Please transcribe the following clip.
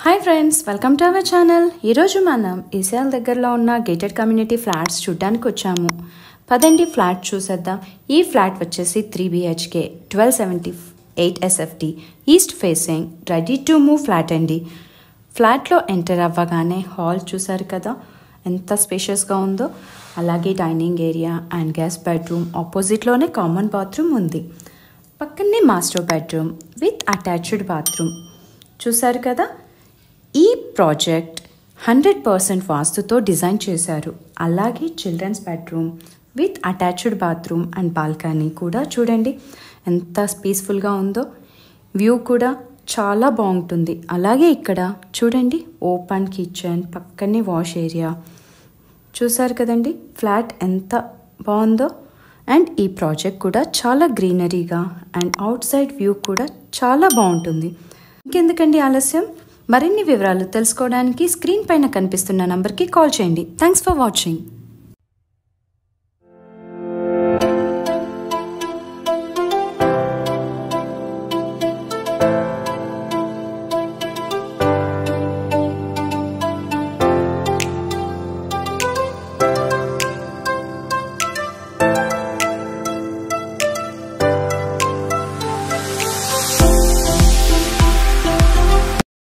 Hi friends, welcome to our channel. ఈరోజు మనం ECL దగ్గరలో ఉన్న గేటెడ్ కమ్యూనిటీ ఫ్లాట్స్ చూడడానికి వచ్చాము. పదండి ఫ్లాట్ చూసేద్దాం. ఈ ఫ్లాట్ వచ్చేసి 3 BHK 1278 SFT east facing ready to move flat అండి. ఫ్లాట్లో ఎంటర్ అవ్వగానే హాల్ చూసారు కదా ఎంత స్పేషియస్గా ఉందో. అలాగే dining area and guest bedroom, ఆపోజిట్లోనే కామన్ బాత్రూమ్ ఉంది. పక్కనే master bedroom with attached bathroom చూసారు కదా. ఈ ప్రాజెక్ట్ 100% వాస్తుతో డిజైన్ చేశారు. అలాగే children's bedroom with attached bathroom and balcony కూడా చూడండి ఎంత పీస్ఫుల్గా ఉందో. వ్యూ కూడా చాలా బాగుంటుంది. అలాగే ఇక్కడ చూడండి ఓపెన్ కిచెన్, పక్కనే వాష్ ఏరియా చూసారు కదండి. ఫ్లాట్ ఎంత బాగుందో. అండ్ ఈ ప్రాజెక్ట్ కూడా చాలా గ్రీనరీగా అండ్ అవుట్ సైడ్ వ్యూ కూడా చాలా బాగుంటుంది. ఇంకెందుకండి ఆలస్యం, మరిన్ని వివరాలు తెలుసుకోవడానికి స్క్రీన్ పైన కనిపిస్తున్న నంబర్కి కాల్ చేయండి. Thanks for watching.